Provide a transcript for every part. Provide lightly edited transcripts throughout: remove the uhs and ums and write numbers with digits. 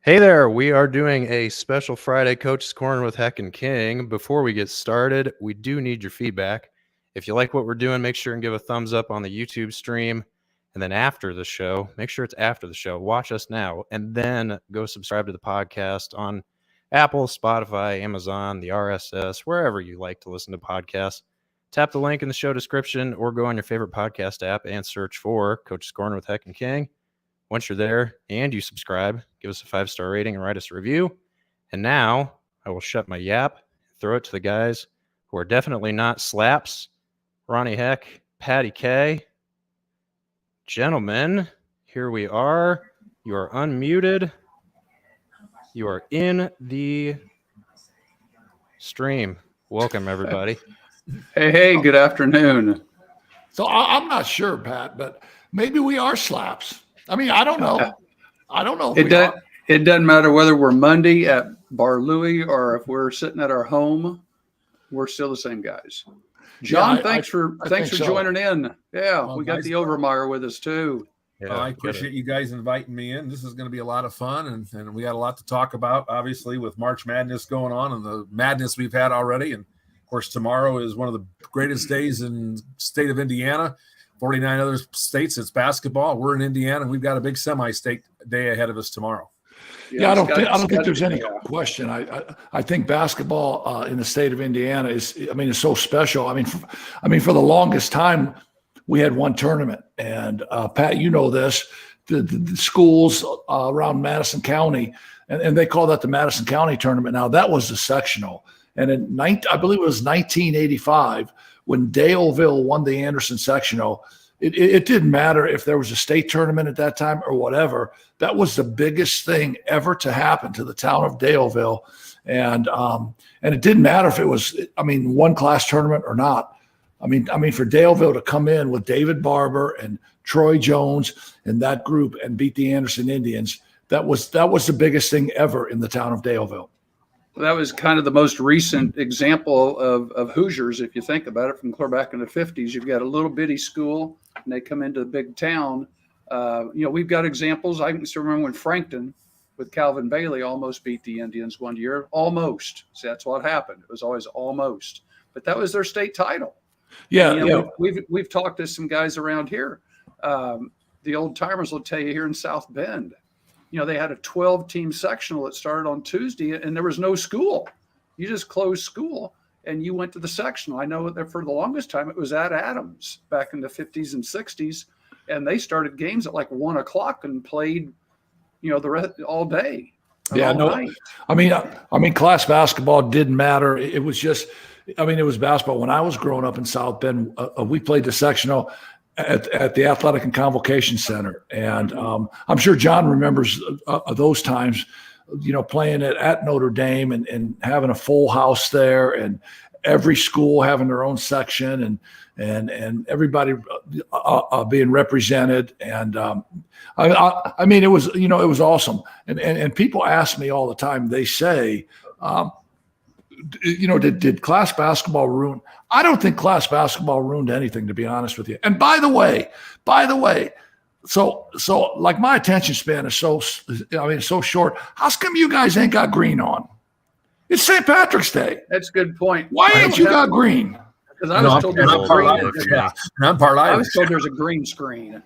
Hey there, we are doing a special Friday Coach's Corner with Heck and King. Before we get started, we do need your feedback. If you like what we're doing, make sure and give a thumbs up on the YouTube stream. And then after the show, make sure it's after the show. Watch us now, and then go subscribe to the podcast on Apple, Spotify, Amazon, the RSS, wherever you like to listen to podcasts. Tap the link in the show description or go on your favorite podcast app and search for Coach's Corner with Heck and King. Once you're there and you subscribe, give us a 5-star rating and write us a review. And now I will shut my yap, throw it to the guys who are definitely not slaps. Ronnie Heck, Patty K. Gentlemen, here we are. You are unmuted. You are in the stream. Welcome, everybody. Hey, good afternoon. So I'm not sure, Pat, but maybe we are slaps. I mean, I don't know. I don't know. It doesn't matter whether we're Monday at Bar Louie or if we're sitting at our home. We're still the same guys. John, thanks for joining in. Yeah, well, we got the Overmeyer with us too. Yeah, I appreciate you guys inviting me in. This is going to be a lot of fun, and we got a lot to talk about, obviously, with March Madness going on and the madness we've had already. And, of course, tomorrow is one of the greatest days in the state of Indiana. 49 other states, it's basketball. We're in Indiana. We've got a big semi-state day ahead of us tomorrow. Yeah, I don't think there's any question. I think basketball in the state of Indiana is so special. I mean, for the longest time, we had one tournament, and Pat, you know this, the schools around Madison County, and they call that the Madison County tournament. Now that was the sectional, and I believe it was 1985 when Daleville won the Anderson sectional. It didn't matter if there was a state tournament at that time or whatever. That was the biggest thing ever to happen to the town of Daleville. And it didn't matter if it was, one class tournament or not. I mean, for Daleville to come in with David Barber and Troy Jones and that group and beat the Anderson Indians, that was the biggest thing ever in the town of Daleville. That was kind of the most recent example of Hoosiers, if you think about it, from clear back in the 50s. You've got a little bitty school, and they come into the big town. We've got examples. I can still remember when Frankton with Calvin Bailey almost beat the Indians one year. Almost. See, that's what happened. It was always almost. But that was their state title. Yeah. We've talked to some guys around here. The old timers will tell you here in South Bend, they had a 12-team sectional that started on Tuesday, and there was no school. You just closed school, and you went to the sectional. I know that for the longest time it was at Adams back in the 50s and 60s, and they started games at like 1 o'clock and played, the rest all day. Yeah, night. I mean, class basketball didn't matter. It was just, it was basketball. When I was growing up in South Bend, we played the sectional at the Athletic and Convocation Center. And I'm sure John remembers those times, playing at Notre Dame and having a full house there and every school having their own section and everybody being represented. And it was, it was awesome. And people ask me all the time, they say, did class basketball ruin? I don't think class basketball ruined anything, to be honest with you. And by the way, so like my attention span is so short. How come you guys ain't got green on? It's St. Patrick's Day. That's a good point. Why ain't you got green? Because I was told there's a green. I was told there's a green screen.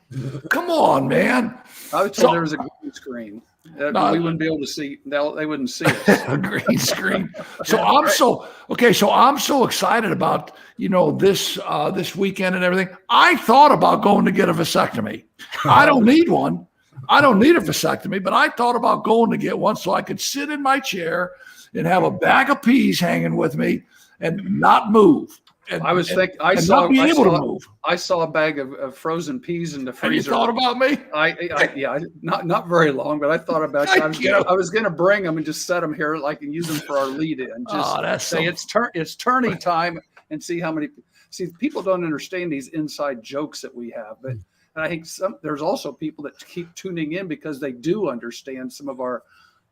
Come on, man. I was told there was a green screen. We wouldn't be able to see. They wouldn't see us. A green screen. So I'm so excited about this weekend and everything. I thought about going to get a vasectomy. I don't need one. I don't need a vasectomy, but I thought about going to get one so I could sit in my chair and have a bag of peas hanging with me and not move. I saw a bag of frozen peas in the freezer. Have you thought about me? Not very long, but I thought about you. I was going to bring them and just set them here, and use them for our lead-in. Just say it's tourney time and see how many. See, people don't understand these inside jokes that we have, but and I think there's also people that keep tuning in because they do understand some of our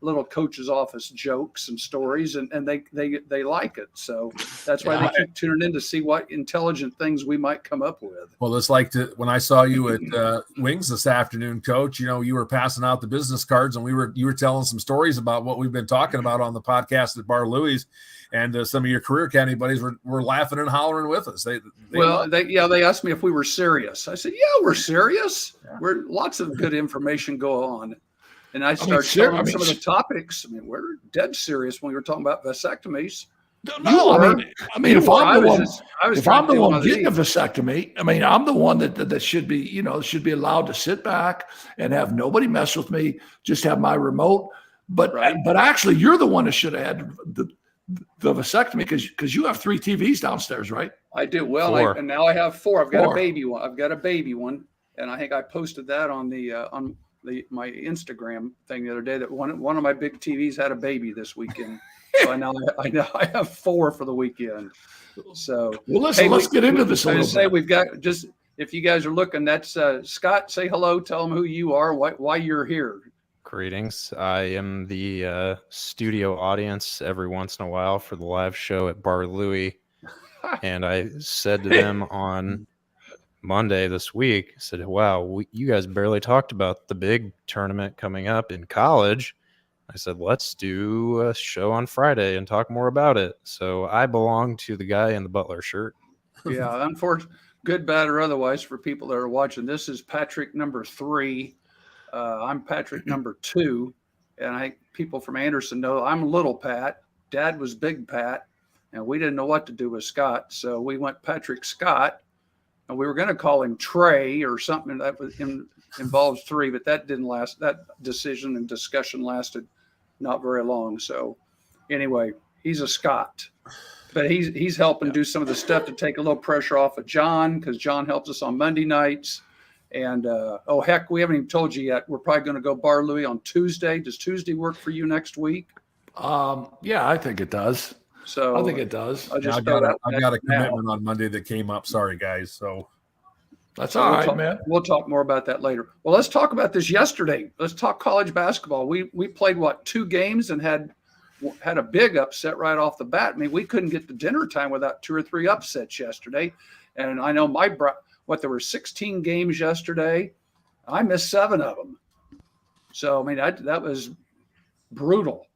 little coach's office jokes and stories, and they like it. So that's why they keep tuning in to see what intelligent things we might come up with. Well, it's like when I saw you at Wings this afternoon, Coach. You were passing out the business cards, and you were telling some stories about what we've been talking about on the podcast at Bar Louie's, and some of your career academy buddies were laughing and hollering with us. They asked me if we were serious. I said, yeah, we're serious. We're lots of good information go on. And I started telling them some of the topics. We're dead serious when we were talking about vasectomies. No, if I'm the one getting a vasectomy, I'm the one that should be allowed to sit back and have nobody mess with me, just have my remote. But actually, you're the one that should have had the vasectomy because you have 3 TVs downstairs, right? I do. Well, and now I have 4. I've got a baby one. And I think I posted that on my Instagram thing the other day, that one of my big TVs had a baby this weekend. So I know I have 4 for the weekend. So let's get into this a little bit. We've got, just if you guys are looking, that's Scott. Say hello. Tell them who you are, why you're here. Greetings. I am the studio audience every once in a while for the live show at Bar Louie, and I said to them on Monday this week, I said, wow, you guys barely talked about the big tournament coming up in college. I said, let's do a show on Friday and talk more about it. So I belong to the guy in the Butler shirt. Yeah, unfortunately, good, bad, or otherwise, for people that are watching, this is Patrick number 3. I'm Patrick number 2. And people from Anderson know I'm Little Pat. Dad was Big Pat. And we didn't know what to do with Scott. So we went Patrick Scott. And we were going to call him Trey or something that involves 3, but that didn't last. That decision and discussion lasted not very long. So anyway, he's a Scott, but he's helping do some of the stuff to take a little pressure off of John, because John helps us on Monday nights. And we haven't even told you yet. We're probably going to go Bar Louie on Tuesday. Does Tuesday work for you next week? Yeah, I think it does. So I think it does. I got a commitment on Monday that came up. Sorry, guys. So that's all right, man. We'll talk more about that later. Well, let's talk about this yesterday. Let's talk college basketball. We played 2 games and had a big upset right off the bat. We couldn't get to dinner time without 2 or 3 upsets yesterday. And I know there were 16 games yesterday. I missed 7 of them. So that was brutal.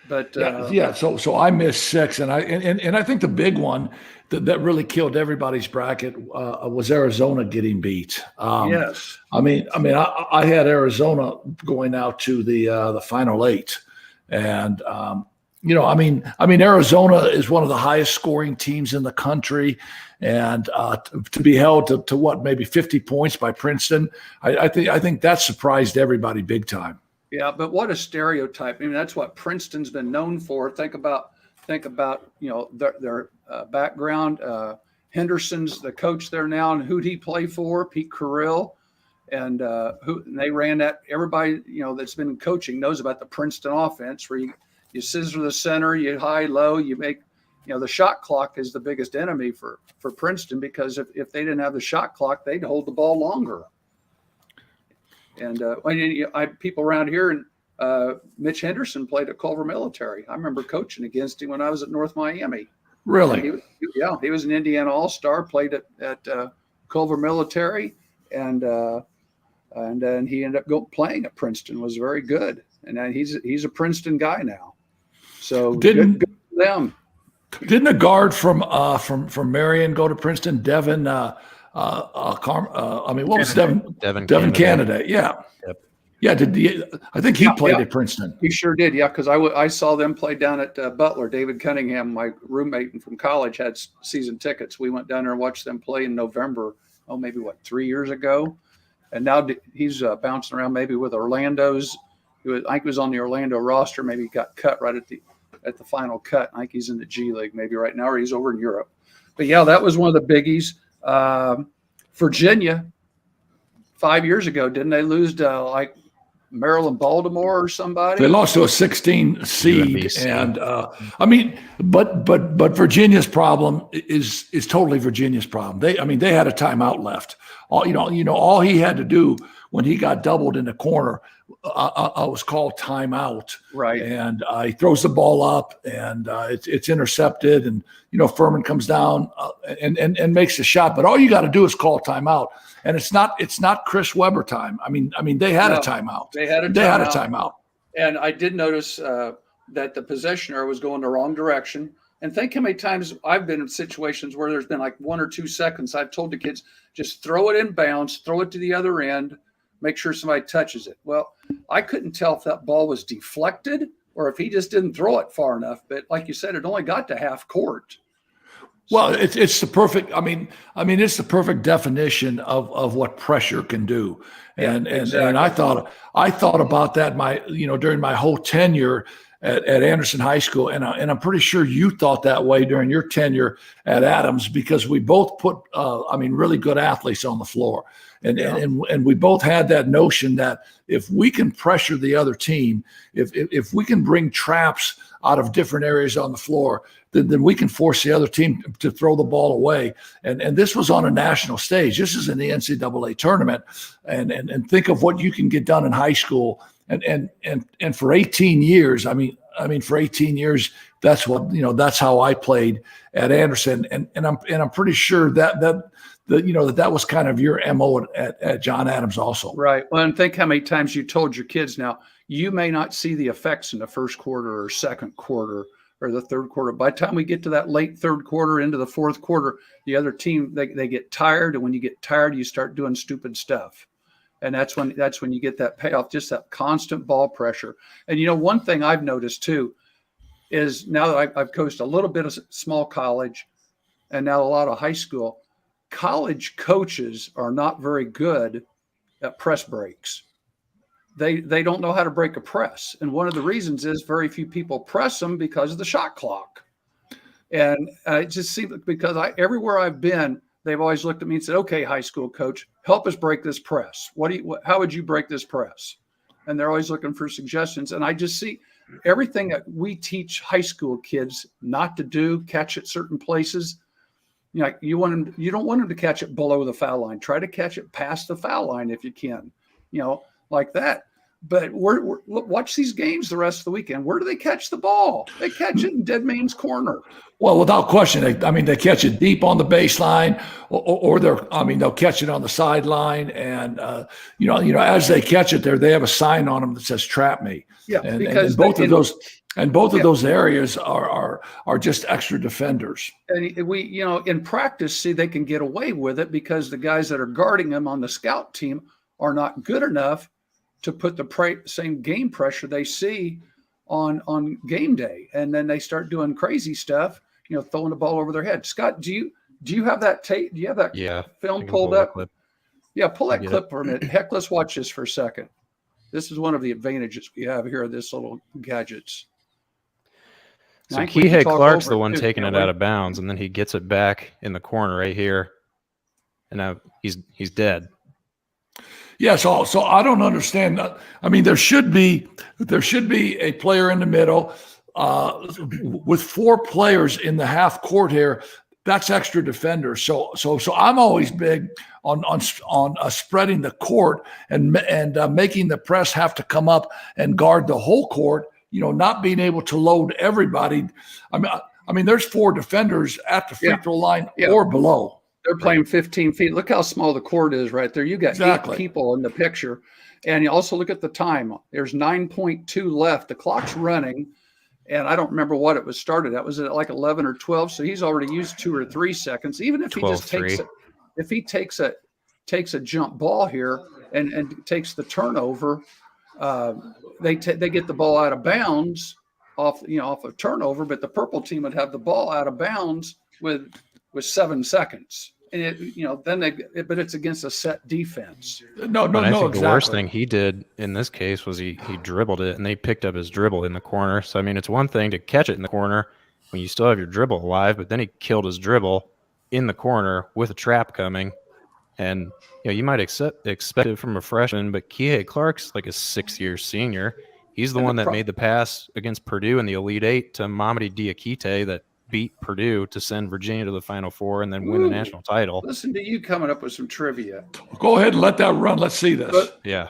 But so I missed 6, and I think the big one that really killed everybody's bracket was Arizona getting beat. Yes, I had Arizona going out to the Final 8, and Arizona is one of the highest scoring teams in the country, and to be held to what, maybe 50 points by Princeton, I think that surprised everybody big time. Yeah, but what a stereotype. That's what Princeton's been known for. Think about their background. Henderson's the coach there now, and who'd he play for? Pete Carrill. And they ran that. Everybody, that's been coaching knows about the Princeton offense, where you scissor the center, you high, low, you make, the shot clock is the biggest enemy for Princeton, because if they didn't have the shot clock, they'd hold the ball longer. And people around here, and Mitch Henderson played at Culver Military. I remember coaching against him when I was at North Miami. Really? He was an Indiana All-Star, played at Culver Military, and then he ended up playing at Princeton. Was very good, and he's a Princeton guy now. So good for them. Didn't a guard from Marion go to Princeton? Devin. What was Devin? Devin Canada. Yeah. Yep. Yeah. I think he played at Princeton. He sure did. Yeah. Because I saw them play down at Butler. David Cunningham, my roommate from college, had season tickets. We went down there and watched them play in November. Maybe 3 years ago. And now he's bouncing around maybe with Orlando's. I think he was on the Orlando roster. Maybe he got cut right at the final cut. I think he's in the G League maybe right now, or he's over in Europe. But yeah, that was one of the biggies. Virginia 5 years ago, didn't they lose to Maryland, Baltimore, or somebody? They lost to a 16 seed, UMBC. And but Virginia's problem is totally Virginia's problem. They had a timeout left all he had to do when he got doubled in the corner, I was called timeout. Right. And he throws the ball up, and it's intercepted, and Furman comes down and makes the shot. But all you got to do is call timeout, and it's not Chris Webber time. I mean they had a timeout. They had a timeout. And I did notice that the possessioner was going the wrong direction. And think how many times I've been in situations where there's been like 1 or 2 seconds. I've told the kids, just throw it in bounds, throw it to the other end, make sure somebody touches it. Well, I couldn't tell if that ball was deflected or if he just didn't throw it far enough. But like you said, it only got to half court. Well, it's the perfect. I mean, it's the perfect definition of what pressure can do. And exactly. and I thought about that during my whole tenure at Anderson High School, and I'm pretty sure you thought that way during your tenure at Adams, because we both put really good athletes on the floor, and we both had that notion that if we can pressure the other team, if we can bring traps out of different areas on the floor, then we can force the other team to throw the ball away. And this was on a national stage. This is in the NCAA tournament, and think of what you can get done in high school. And for 18 years, for 18 years, that's that's how I played at Anderson. And I'm pretty sure that was kind of your MO at John Adams also. Right. Well, and think how many times you told your kids now, you may not see the effects in the first quarter or second quarter or the third quarter. By the time we get to that late third quarter into the fourth quarter, the other team, they get tired. And when you get tired, you start doing stupid stuff. And that's when you get that payoff, just that constant ball pressure. And, one thing I've noticed too is now that I've coached a little bit of small college and now a lot of high school, college coaches are not very good at press breaks. They don't know how to break a press. And one of the reasons is very few people press them because of the shot clock. And it just seems because everywhere I've been, they've always looked at me and said, okay, high school coach, help us break this press. How would you break this press? And they're always looking for suggestions. And I just see everything that we teach high school kids not to do, catch at certain places. You don't want them to catch it below the foul line. Try to catch it past the foul line if you can, like that. But watch these games the rest of the weekend. Where do they catch the ball? They catch it in dead man's corner. Well, without question, they catch it deep on the baseline, or they'll catch it on the sideline, and as they catch it, they have a sign on them that says "Trap me." Yeah, and both of those areas are just extra defenders. And we, in practice, see they can get away with it because the guys that are guarding them on the scout team are not good enough to put the same game pressure they see on game day, and then they start doing crazy stuff, throwing the ball over their head. Scott, do you have that tape? Do you have that film pulled up? Yeah, pull that clip for a minute. Heck, let's watch this for a second. This is one of the advantages we have here of this little gadgets. So Kihei Clark's the one taking it out of bounds, and then he gets it back in the corner right here, and now he's dead. Yeah, so I don't understand. There should be a player in the middle with 4 players in the half court here. That's extra defenders. So I'm always big on spreading the court and making the press have to come up and guard the whole court. Not being able to load everybody. There's 4 defenders at the free throw line or below. They're playing 15 feet. Look how small the court is right there. You got 8 people in the picture. And you also look at the time. There's 9.2 left. The clock's running. And I don't remember what it was started at. Was it like 11 or 12? So he's already used 2 or 3 seconds. Even if he just takes it, if he takes a jump ball here and takes the turnover, they get the ball out of bounds off a turnover. But the purple team would have the ball out of bounds with 7 seconds. And but it's against a set defense. No, exactly. The worst thing he did in this case was he dribbled it, and they picked up his dribble in the corner. So it's one thing to catch it in the corner when you still have your dribble alive, but then he killed his dribble in the corner with a trap coming. And you might expect it from a freshman, but Kihei Clark's like a 6-year senior. He's the one that made the pass against Purdue in the Elite Eight to Mamadi Diakite that beat Purdue to send Virginia to the Final Four and then win the national title. Listen to you coming up with some trivia. Go ahead and let that run. Let's see this. Yeah.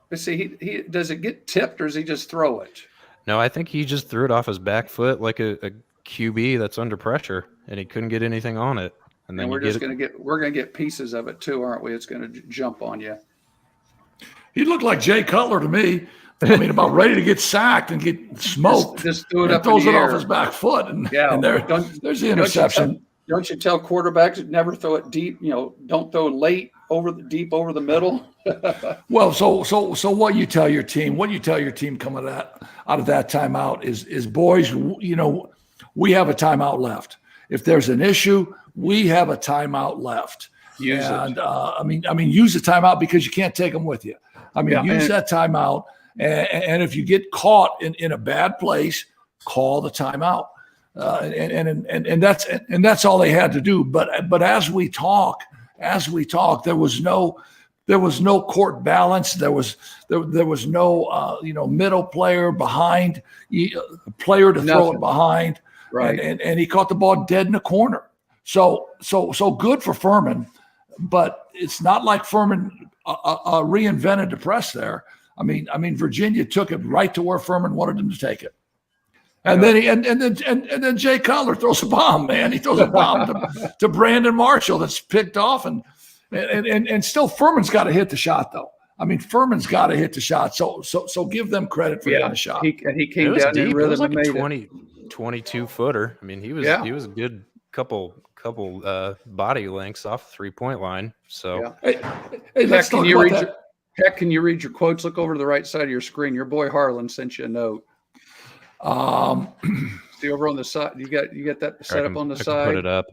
But see, he does it get tipped or does he just throw it? No, I think he just threw it off his back foot like a QB that's under pressure, and he couldn't get anything on it. And then we're gonna get pieces of it too, aren't we? It's gonna jump on you. He looked like Jay Cutler to me. I mean, about ready to get sacked and get smoked. Just threw it and up throws in the it air. off his back foot, and there's the Don't interception. Don't you tell quarterbacks never throw it deep? Don't throw late deep over the middle. Well, so what you tell your team? What you tell your team coming out of that timeout is boys. We have a timeout left. If there's an issue, we have a timeout left. Use it. I mean, use the timeout because you can't take them with you. I mean, use that timeout, and if you get caught in a bad place, call the timeout. And that's all they had to do. But as we talk, there was no court balance. There was no middle player behind player to throw it behind. Right. And he caught the ball dead in the corner. So good for Furman, but it's not like Furman reinvented the press there. I mean, Virginia took it right to where Furman wanted them to take it. And then Jay Cutler throws a bomb, man. He throws a bomb to Brandon Marshall that's picked off, and still Furman's got to hit the shot though. I mean, Furman's got to hit the shot. So give them credit for hitting the shot. He came down in rhythm and made it. 22 footer. I mean, he was a good couple body lengths off the 3-point line. So hey, let's talk about that. Heck, can you read your quotes? Look over to the right side of your screen. Your boy Harlan sent you a note. See over on the side. You got that set up on the side. Put it up.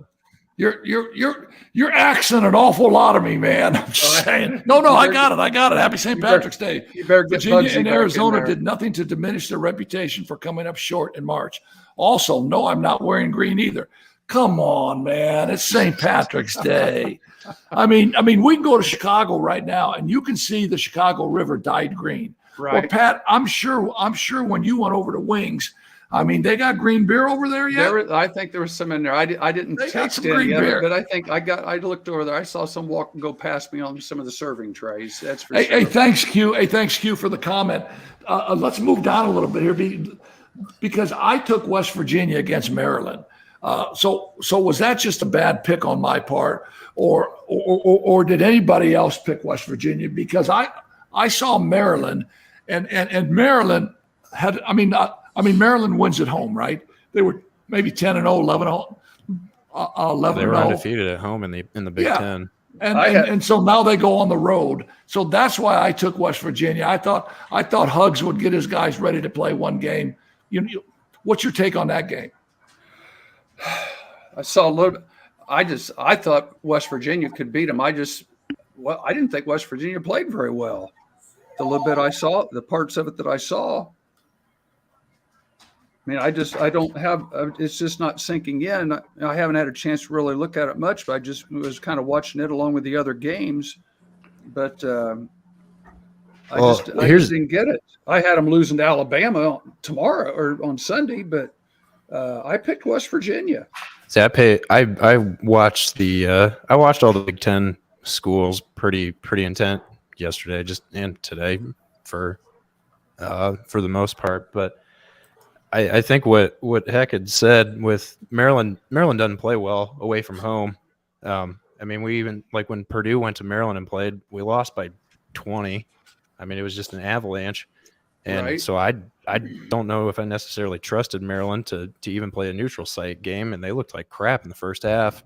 You're axing an awful lot of me, man. I'm just saying. No, I got it. Happy St. Patrick's Day. You better get Virginia Bugsy and back Arizona in there. did nothing to diminish their reputation for coming up short in March. Also, no, I'm not wearing green either. Come on, man. It's St. Patrick's Day. I mean, we can go to Chicago right now, and you can see the Chicago River dyed green. Right. Well, Pat, I'm sure when you went over to Wings, I mean, they got green beer over there yet? I think there was some in there. I didn't taste any of it, but I think I looked over there. I saw some go past me on some of the serving trays. That's for sure. Hey, thanks, Q. Hey, thanks, Q, for the comment. Let's move down a little bit here because I took West Virginia against Maryland. So was that just a bad pick on my part, or did anybody else pick West Virginia? Because I saw Maryland, and Maryland had. I mean, Maryland wins at home, right? They were maybe 10-0, 11-0. 11-0. They were undefeated at home in the Big Ten. And so now they go on the road. So that's why I took West Virginia. I thought Hugs would get his guys ready to play one game. What's your take on that game? I saw a little bit. I thought West Virginia could beat them. I didn't think West Virginia played very well. The little bit I saw, the parts of it that I saw. I mean, I don't have, it's just not sinking in. I haven't had a chance to really look at it much, but I just was kind of watching it along with the other games. But I just didn't get it. I had them losing to Alabama tomorrow or on Sunday, but I picked West Virginia. See, I watched I watched all the Big Ten schools pretty intent yesterday, and today for the most part, but I think what Heck had said with Maryland doesn't play well away from home. I mean, we even like when Purdue went to Maryland and played, we lost by 20. I mean, it was just an avalanche. And right. So I don't know if I necessarily trusted Maryland to even play a neutral site game, and they looked like crap in the first half.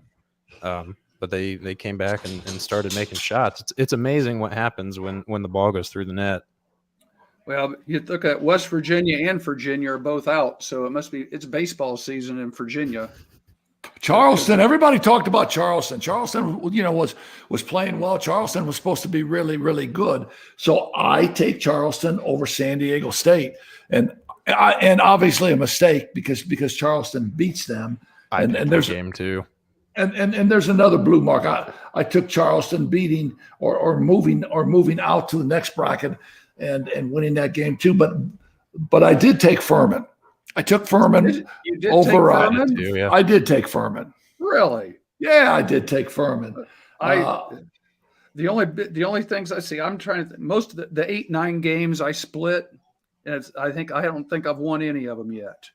But they came back and started making shots. It's amazing what happens when the ball goes through the net. Well, you look at West Virginia and Virginia are both out, so it's baseball season in Virginia. Charleston, everybody talked about Charleston. Charleston, was playing well. Charleston was supposed to be really, really good. So I take Charleston over San Diego State, and obviously a mistake because Charleston beats them. And there's a game too. And there's another blue mark. I took Charleston beating or moving out to the next bracket and winning that game too. But I did take Furman. I took Furman You did over. take Furman? Too, yeah. I did take Furman. Really? Yeah, I did take Furman. The only things I see, I'm trying to most of the 8-9 games I split, and I don't think I've won any of them yet.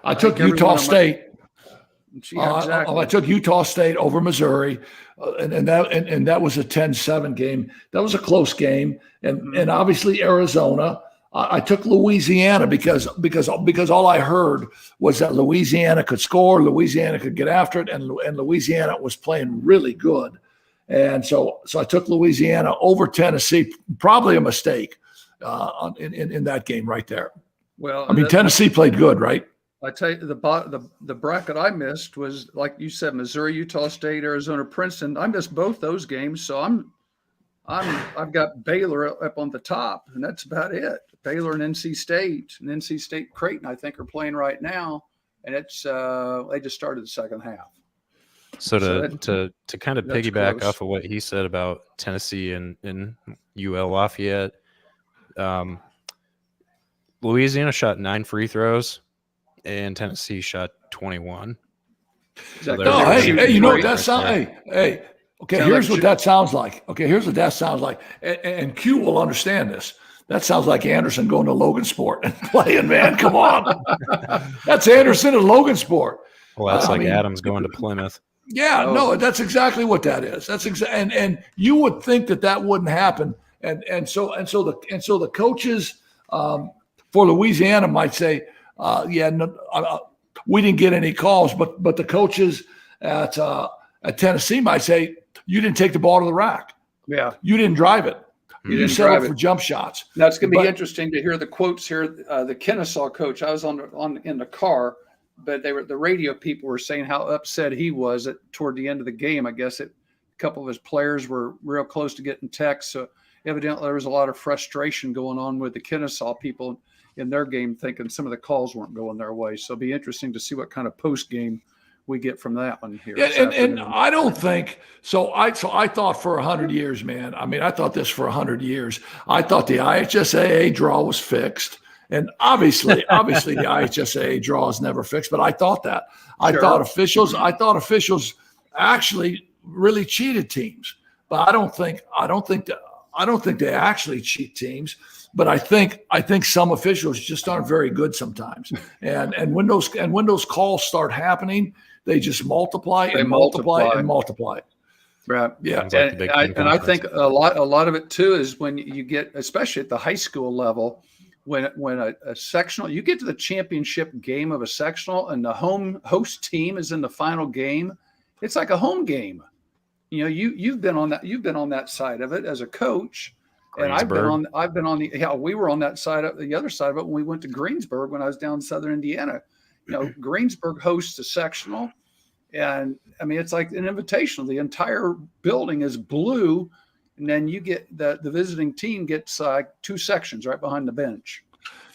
I took Utah State. Exactly. I took Utah State over Missouri, and that was a 10-7 game. That was a close game, and obviously Arizona. I took Louisiana because all I heard was that Louisiana could score, Louisiana could get after it, and Louisiana was playing really good, and so I took Louisiana over Tennessee. Probably a mistake in that game right there. Well, I mean Tennessee played good, right? I tell you, the bracket I missed was, like you said, Missouri, Utah State, Arizona, Princeton. I missed both those games, so I've got Baylor up on the top, and that's about it. Baylor and NC State Creighton, I think, are playing right now, and it's they just started the second half. So to kind of piggyback close off of what he said about Tennessee and UL Lafayette, Louisiana shot 9 free throws, and Tennessee shot 21. So hey, you know what that sounds? Hey. Okay, here's what that sounds like. And Q will understand this. That sounds like Anderson going to Logansport and playing, man. Come on. That's Anderson at Logansport. Well, that's Adams going to Plymouth. Yeah, no, that's exactly what that is. That's and you would think that wouldn't happen. And so the coaches for Louisiana might say, we didn't get any calls, but the coaches at Tennessee might say, you didn't take the ball to the rack. Yeah. You didn't drive it. You settled for jump shots. Now it's going to be interesting to hear the quotes here. The Kennesaw coach, I was in the car, but the radio people were saying how upset he was toward the end of the game. I guess a couple of his players were real close to getting texts. So evidently there was a lot of frustration going on with the Kennesaw people in their game, thinking some of the calls weren't going their way. So it'll be interesting to see what kind of post game we get from that one here. And I don't think so. I thought for 100 years, man. I mean, I thought this for 100 years. I thought the IHSAA draw was fixed, and obviously the IHSAA draw is never fixed. But I thought that. I thought officials actually really cheated teams. But I don't think they actually cheat teams. But I think some officials just aren't very good sometimes. And when those calls start happening, they just multiply and multiply. Right. Yeah. And I think a lot of it too is when you get, especially at the high school level, when a sectional, you get to the championship game of a sectional and the host team is in the final game, it's like a home game. You know, you've been on that side of it as a coach. And we were on that side of the other side of it when we went to Greensburg when I was down in Southern Indiana. You know, Greensburg hosts a sectional, and I mean it's like an invitational. The entire building is blue, and then you get the visiting team gets 2 sections right behind the bench.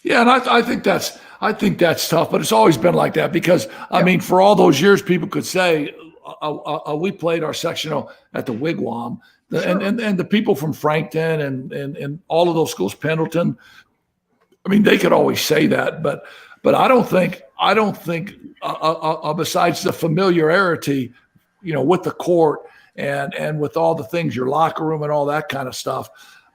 Yeah, and I think that's tough, but it's always been like that because I mean, for all those years, people could say we played our sectional at the Wigwam. And the people from Frankton and all of those schools, Pendleton, I mean, they could always say that, but I don't think besides the familiarity, you know, with the court and with all the things, your locker room and all that kind of stuff,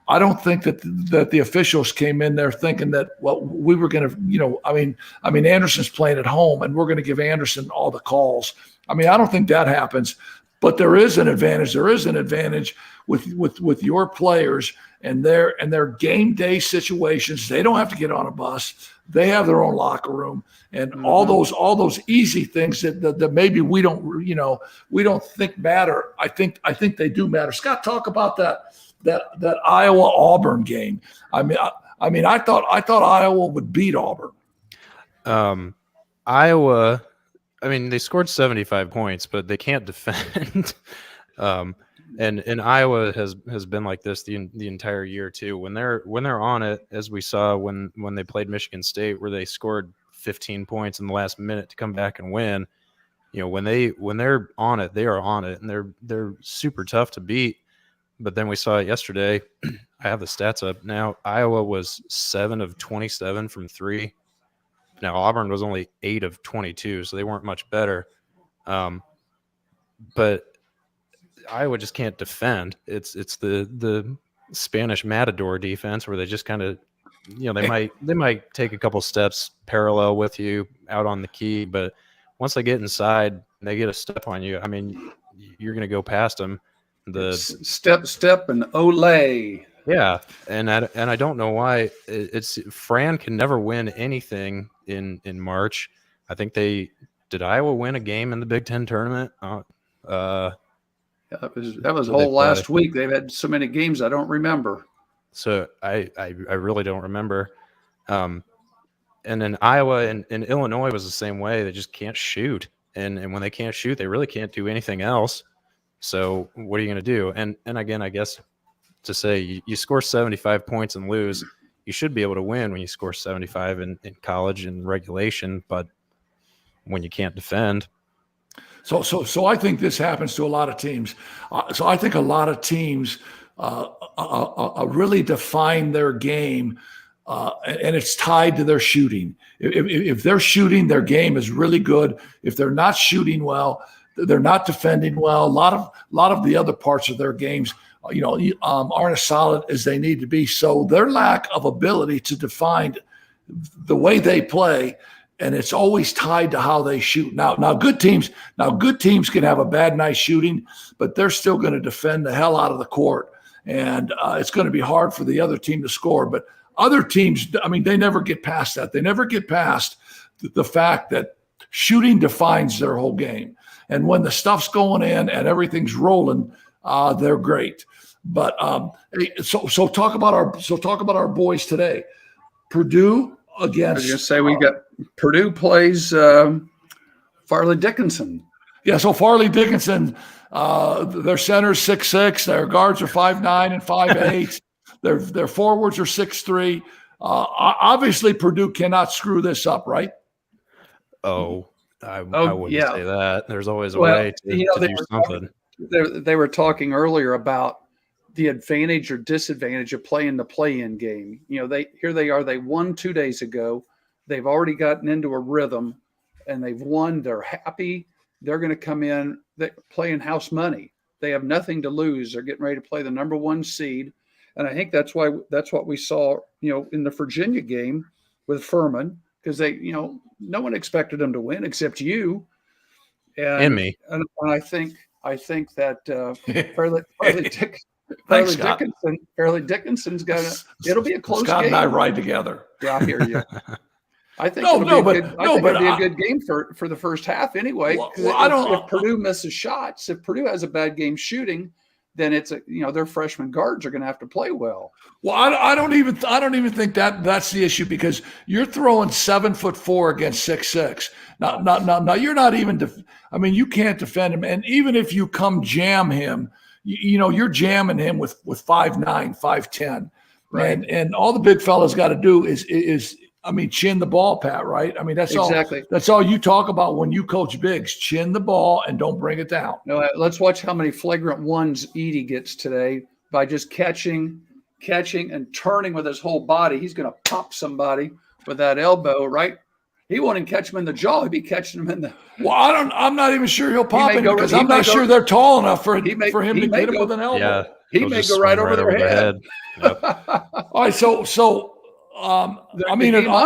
I don't think that the officials came in there thinking that, well, we were going to, you know, I mean, Anderson's playing at home and we're going to give Anderson all the calls. I mean, I don't think that happens. But there is an advantage. There is an advantage with your players and their game day situations. They don't have to get on a bus. They have their own locker room and all those easy things that maybe we don't think matter. I think they do matter. Scott, talk about that Iowa Auburn game. I mean, I thought Iowa would beat Auburn. Iowa. I mean, they scored 75 points, but they can't defend. And Iowa has been like this the entire year too. When they're on it, as we saw when they played Michigan State, where they scored 15 points in the last minute to come back and win. You know, when they're on it, they are on it, and they're super tough to beat. But then we saw it yesterday. I have the stats up now. Iowa was 7 of 27 from 3. Now Auburn was only 8 of 22, so they weren't much better. But Iowa just can't defend. It's the Spanish Matador defense where they just kind of, they might take a couple steps parallel with you out on the key, but once they get inside, they get a step on you. I mean, you're going to go past them. The step and ole. Yeah, and I don't know why it's Fran can never win anything in March. I think did Iowa win a game in the Big Ten tournament? That was whole last week. They've had so many games I don't remember. So I really don't remember. And then Iowa and Illinois was the same way. They just can't shoot, and when they can't shoot, they really can't do anything else. So what are you going to do? And again, I guess to say you score 75 points and lose, you should be able to win when you score 75 in college and regulation, but when you can't defend. So I think this happens to a lot of teams. So I think a lot of teams really define their game, and it's tied to their shooting. If they're shooting, their game is really good. If they're not shooting well, they're not defending well. A lot of the other parts of their games, aren't as solid as they need to be. So their lack of ability to define the way they play, and it's always tied to how they shoot. Now good teams can have a bad night shooting, but they're still going to defend the hell out of the court, and it's going to be hard for the other team to score. But other teams, they never get past that. They never get past the fact that shooting defines their whole game. And when the stuff's going in and everything's rolling, they're great. But so talk about our boys today. Purdue against. I was going to say we got Purdue plays Farley Dickinson. Yeah, so Farley Dickinson, their center's 6'6", their guards are 5'9" and 5'8". Their forwards are 6'3". Obviously, Purdue cannot screw this up, right? I wouldn't say that. There's always a way to do something. They were talking earlier about the advantage or disadvantage of playing the play-in game. They won 2 days ago. They've already gotten into a rhythm, and they've won. They're happy. They're going to come in playing house money. They have nothing to lose. They're getting ready to play the number 1 seed, and I think that's what we saw, in the Virginia game with Furman, because they, no one expected them to win except you and me. And I think that Farley Dickinson's it'll be a close Scott game. and I ride together. Yeah, I hear you. I think it'll be a good game for the first half anyway. If Purdue misses shots, if Purdue has a bad game shooting, then it's their freshman guards are going to have to play well. Well, I don't even think that's the issue, because you're throwing 7'4" against 6'6". Now you're not even. You can't defend him, and even if you come jam him, you're jamming him with 5'9", 5'10", right? And all the big fellas got to do is chin the ball, Pat. Right? That's exactly. That's all you talk about when you coach bigs: chin the ball and don't bring it down. No, let's watch how many flagrant ones Edey gets today by just catching and turning with his whole body. He's going to pop somebody with that elbow, right? He won't even catch him in the jaw. He'd be catching him in the. Well, I'm not even sure he'll pop him, because I'm not sure they're tall enough for him to get him with an elbow. Yeah, he may go right over their head. Yep. All right, so. I'm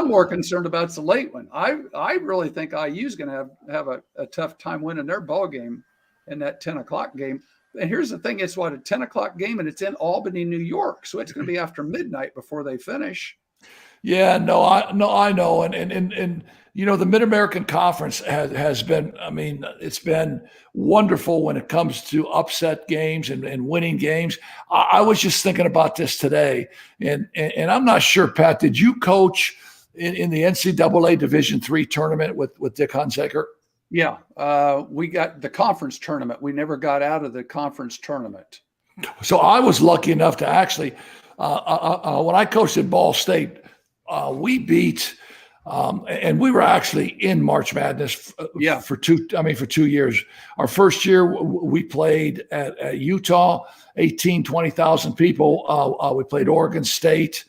more concerned about is the late one. I really think IU's going to have a tough time winning their ball game in that 10 o'clock game. And here's the thing: it's a 10 o'clock game, and it's in Albany, New York, so it's going to be after midnight before they finish. Yeah, I know, and the Mid-American Conference has been. It's been wonderful when it comes to upset games and winning games. I was just thinking about this today, and I'm not sure, Pat. Did you coach in the NCAA Division III tournament with Dick Hunsaker? Yeah, we got the conference tournament. We never got out of the conference tournament. So I was lucky enough to actually, when I coached at Ball State. We beat, and we were actually in March Madness for 2 years. Our first year, we played at Utah, 20,000 people. We played Oregon State,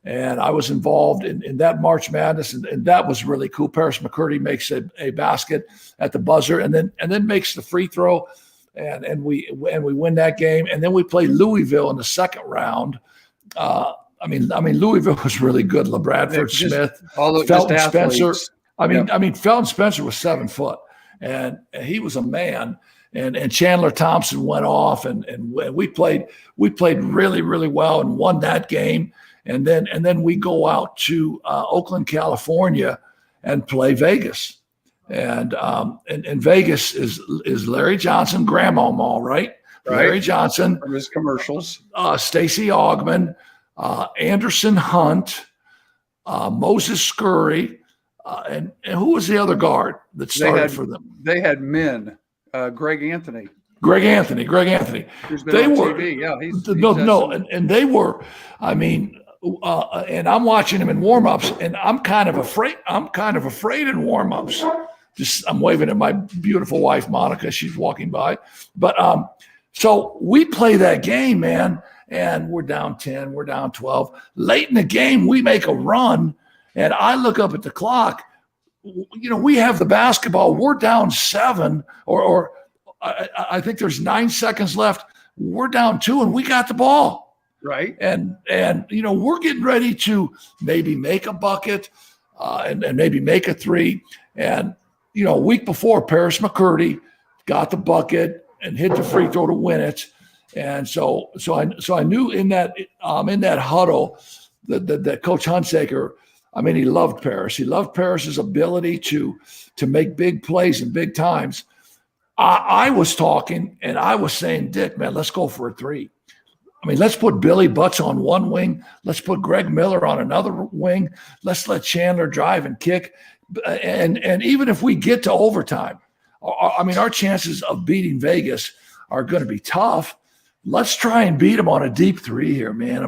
And I was involved in that March Madness, and that was really cool. Paris McCurdy makes a basket at the buzzer, and then makes the free throw, and we win that game. And then we play Louisville in the second round. I mean, Louisville was really good. LaBradford Smith, Felton Spencer. I mean, Felton Spencer was 7 foot, and he was a man. And Chandler Thompson went off, and we played really, really well and won that game. And then we go out to Oakland, California, and play Vegas. And Vegas is Larry Johnson, Grandma Mall, right? Larry Johnson from his commercials. Stacey Augmon, Anderson Hunt, Moses Scurry, and who was the other guard that started for them? They had men. Greg Anthony. They were TV. Yeah, he's and they were. I mean, and I'm watching him in warmups, and I'm kind of afraid in warmups. I'm waving at my beautiful wife Monica. She's walking by, but so we play that game, man, and we're down 10, we're down 12. Late in the game, we make a run, and I look up at the clock. You know, we have the basketball. We're down 7, or I think there's 9 seconds left. We're down 2, and we got the ball. Right. And you know, we're getting ready to maybe make a bucket and maybe make a 3. And, you know, a week before, Paris McCurdy got the bucket and hit the free throw to win it. And so I knew in that huddle that Coach Hunsaker, I mean, he loved Paris. He loved Paris's ability to make big plays in big times. I was talking and I was saying, Dick, man, let's go for a 3. I mean, let's put Billy Butts on one wing. Let's put Greg Miller on another wing. Let's let Chandler drive and kick. And even if we get to overtime, I mean, our chances of beating Vegas are going to be tough. Let's try and beat them on a deep 3 here, man. I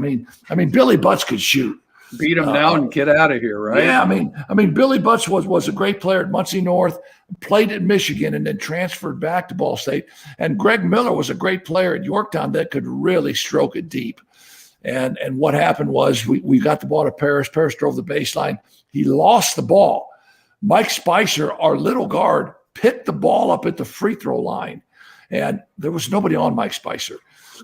mean, Billy Butts could shoot. Beat him now and get out of here, right? Yeah, I mean, Billy Butts was a great player at Muncie North, played at Michigan, and then transferred back to Ball State. And Greg Miller was a great player at Yorktown that could really stroke it deep. And what happened was we got the ball to Paris. Paris drove the baseline. He lost the ball. Mike Spicer, our little guard, picked the ball up at the free throw line, and there was nobody on Mike Spicer.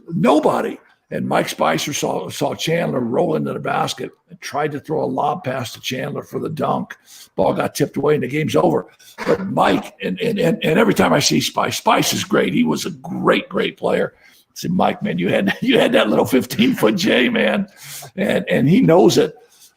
Nobody. And Mike Spicer saw Chandler roll into the basket and tried to throw a lob pass to Chandler for the dunk. Ball got tipped away and the game's over. But Mike, and every time I see Spice is great. He was a great player. I said, Mike, man, you had that little 15-foot J, man, and he knows it.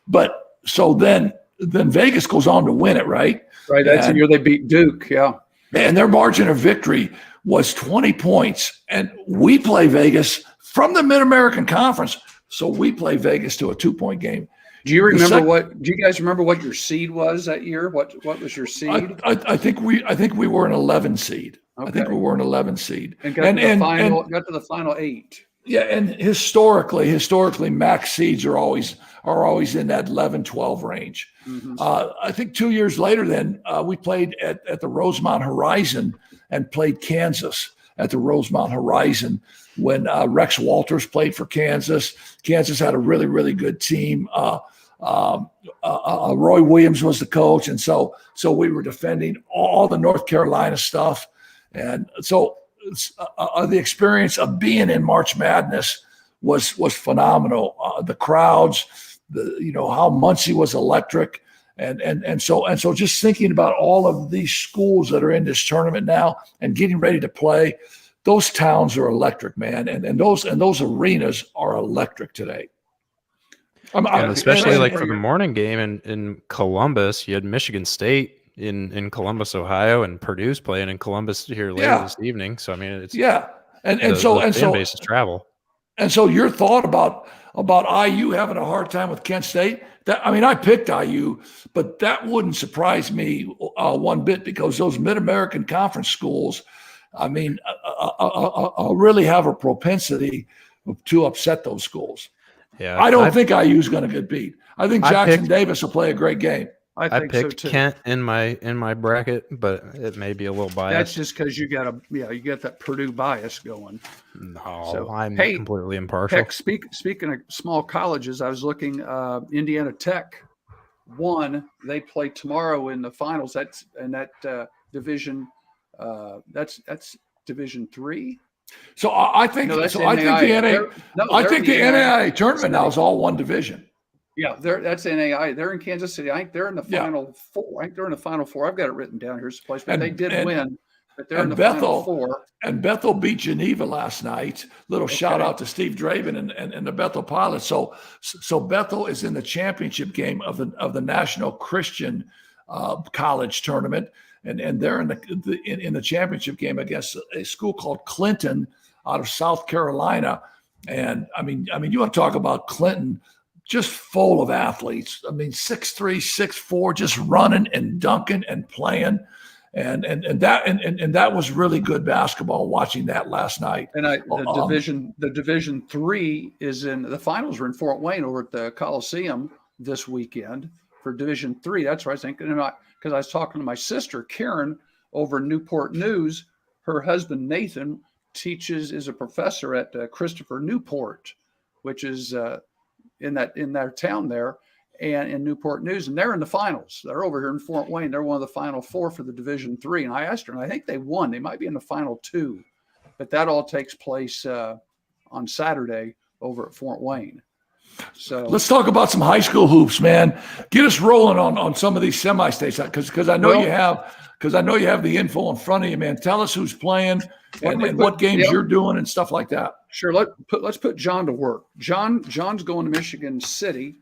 But so then Vegas goes on to win it, right? Right. That's the year they beat Duke. Yeah. And their margin of victory was 20 points. And we play Vegas from the Mid-American Conference, so we play Vegas to a 2-point game. Do you remember do you guys remember what your seed was that year? What was your seed? I think we were an 11 seed. Okay. I think we were an 11 seed. And got to the final 8. Yeah, and historically, max seeds are always in that 11-12 range. Mm-hmm. I think 2 years later, then we played at the Rosemont Horizon and played Kansas at the Rosemont Horizon when Rex Walters played for Kansas. Kansas had a really, really good team. Roy Williams was the coach, and so we were defending all the North Carolina stuff, and so the experience of being in March Madness was phenomenal. The crowds, how Muncie was electric, and so just thinking about all of these schools that are in this tournament now and getting ready to play. Those towns are electric, man, and those arenas are electric today. Especially for the morning game in Columbus, you had Michigan State in Columbus, Ohio, and Purdue's playing in Columbus here later this evening. So I mean, it's the fan bases travel. And so your thought about IU having a hard time with Kent State? I picked IU, but that wouldn't surprise me one bit because those Mid-American Conference schools, really have a propensity to upset those schools. Yeah, I don't think IU is going to get beat. I think Jackson Davis will play a great game. I I think so picked too. Kent in my bracket, but it may be a little That's biased. just because you got that Purdue bias going. No, So I'm hey, completely impartial. heck, speaking of small colleges, I was looking. Indiana Tech won. They play tomorrow in the finals. That's in that division. That's Division Three. So I think No, that's so. I think the NAIA. I think the NAIA tournament now is all one division. Yeah, that's NAIA. They're in Kansas City. I think they're in the final four. I think they're in the final four. I've got it written down. Here's the place, but they did win. But they're in the final four. And Bethel beat Geneva last night. Little shout out to Steve Draven and the Bethel Pilots. So Bethel is in the championship game of the National Christian College Tournament, and they're in the championship game against a school called Clinton out of South Carolina. And I mean, you want to talk about Clinton, just full of athletes. I mean, 6'3", 6'4", just running and dunking and playing. And that was really good basketball watching that last night. And the division 3 is in the finals are in Fort Wayne over at the Coliseum this weekend for Division 3. That's right. I think because I was talking to my sister Karen over in Newport News. Her husband Nathan is a professor at Christopher Newport, which is in their town there. And in Newport News, and they're in the finals. They're over here in Fort Wayne. They're one of the final four for the Division 3. And I asked her, and I think they won. They might be in the final 2, but that all takes place on Saturday over at Fort Wayne. So let's talk about some high school hoops, man. Get us rolling on some of these semi-states because I know you have the info in front of you, man. Tell us who's playing and what games you're doing and stuff like that. Sure. Let's put John to work. John's going to Michigan City.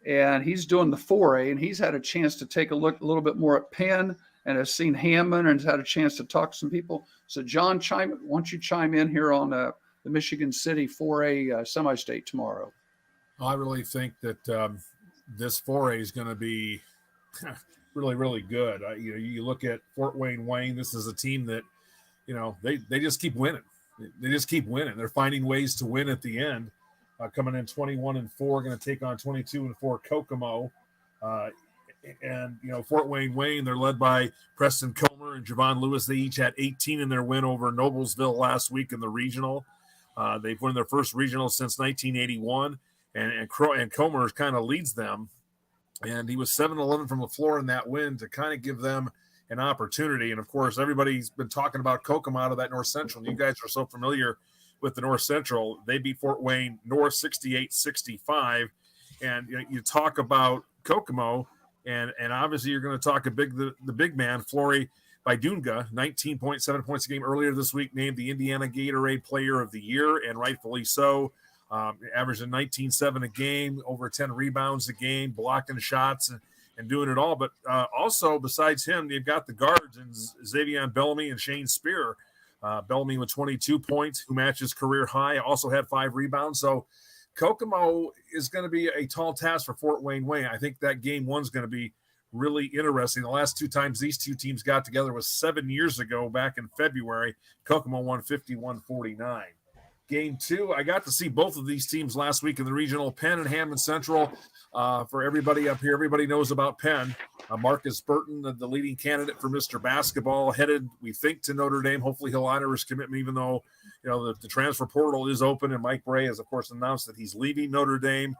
And he's doing the 4A, and he's had a chance to take a look a little bit more at Penn and has seen Hammond and has had a chance to talk to some people. So, John, why don't you chime in here on the Michigan City 4A semi-state tomorrow? I really think that this 4A is going to be really, really good. You look at Fort Wayne. This is a team that, they just keep winning. They just keep winning. They're finding ways to win at the end. Coming in 21-4, going to take on 22-4 Kokomo. Fort Wayne, they're led by Preston Comer and Javon Lewis. They each had 18 in their win over Noblesville last week in the regional. They've won their first regional since 1981, and Comer kind of leads them. And he was 7-11 from the floor in that win to kind of give them an opportunity. And, of course, everybody's been talking about Kokomo out of that North Central. You guys are so familiar with the North Central. They beat Fort Wayne North 68-65. And you talk about Kokomo, and obviously you're going to talk the big man, Flory Bidunga, 19.7 points a game earlier this week, named the Indiana Gatorade Player of the Year, and rightfully so. Averaging 19.7 a game, over 10 rebounds a game, blocking shots and doing it all. But also, besides him, they've got the guards, and Xavier Bellamy and Shane Spear. Bellamy with 22 points, who matches career high, also had 5 rebounds. So Kokomo is going to be a tall task for Fort Wayne. I think that game 1 is going to be really interesting. The last 2 times these two teams got together was 7 years ago, back in February. Kokomo won 51-49. Game 2, I got to see both of these teams last week in the regional. Penn and Hammond Central. For everybody up here, everybody knows about Penn. Marcus Burton, the leading candidate for Mr. Basketball, headed, we think, to Notre Dame. Hopefully he'll honor his commitment, even though the transfer portal is open, and Mike Bray has, of course, announced that he's leaving Notre Dame.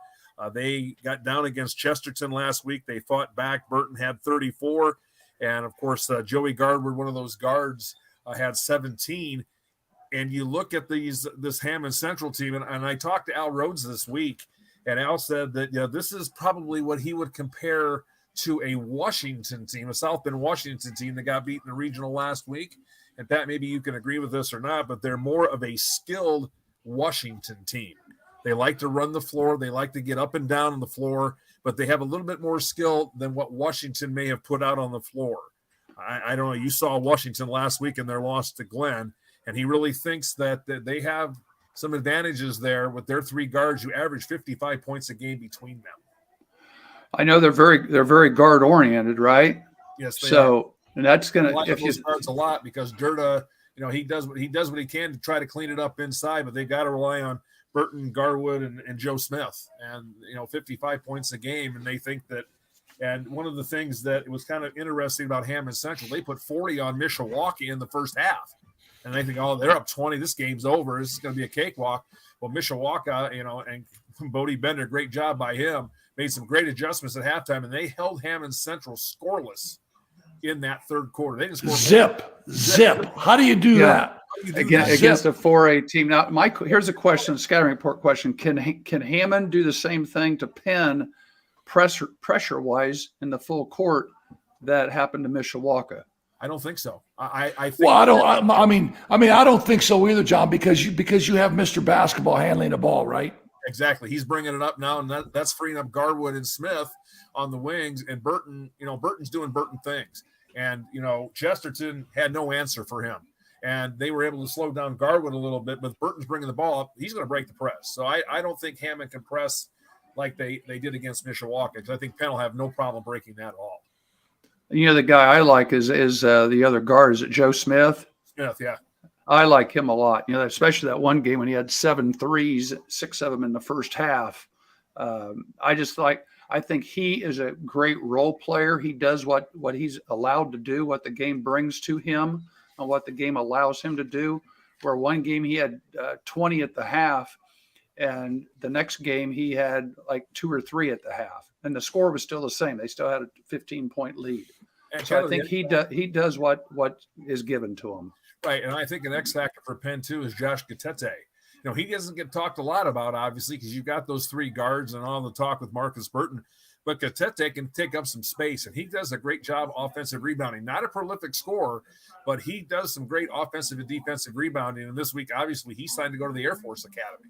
They got down against Chesterton last week. They fought back. Burton had 34, and, of course, Joey Gardwood, one of those guards, had 17. And you look at this Hammond Central team, and I talked to Al Rhodes this week, and Al said that this is probably what he would compare to a Washington team, a South Bend Washington team that got beaten in the regional last week. And Pat, maybe you can agree with this or not, but they're more of a skilled Washington team. They like to run the floor. They like to get up and down on the floor, but they have a little bit more skill than what Washington may have put out on the floor. I don't know. You saw Washington last week in their loss to Glenn, and he really thinks that they have some advantages there with their 3 guards who average 55 points a game between them. I know they're very guard oriented, right? Yes. So and that's gonna if you guards a lot because Durda, he does what he can to try to clean it up inside, but they've got to rely on Burton, Garwood, and Joe Smith, and 55 points a game, and they think that And one of the things that was kind of interesting about Hammond Central, they put 40 on Mishawaka in the first half. And they think, oh, they're up 20. This game's over. This is going to be a cakewalk. Well, Mishawaka, and Bodie Bender, great job by him, made some great adjustments at halftime, and they held Hammond Central scoreless in that third quarter. They just scored zip. How do you do that? Against a 4A team. Now, Mike, here's a question, a scouting report question. Can Hammond do the same thing to Penn pressure-wise in the full court that happened to Mishawaka? I don't think so. I think. Well, I don't think so either, John, because you have Mr. Basketball handling the ball, right? Exactly. He's bringing it up now, and that's freeing up Garwood and Smith on the wings, and Burton. Burton's doing Burton things, and Chesterton had no answer for him, and they were able to slow down Garwood a little bit. But Burton's bringing the ball up; he's going to break the press. So I don't think Hammond can press like they did against Mishawaka, because I think Penn will have no problem breaking that at all. The guy I like is the other guard. Is it Joe Smith? Smith, yeah. I like him a lot. Especially that one game when he had 7 threes, 6 of them in the first half. I think he is a great role player. He does what he's allowed to do, what the game brings to him, and what the game allows him to do. Where one game he had 20 at the half, and the next game he had like 2 or 3 at the half, and the score was still the same. They still had a 15-point lead. And so I think he does what is given to him. Right, and I think an X factor for Penn too is Josh Gatete. He doesn't get talked a lot about, obviously, because you've got those 3 guards and all the talk with Marcus Burton. But Gatete can take up some space, and he does a great job offensive rebounding. Not a prolific scorer, but he does some great offensive and defensive rebounding. And this week, obviously, he signed to go to the Air Force Academy.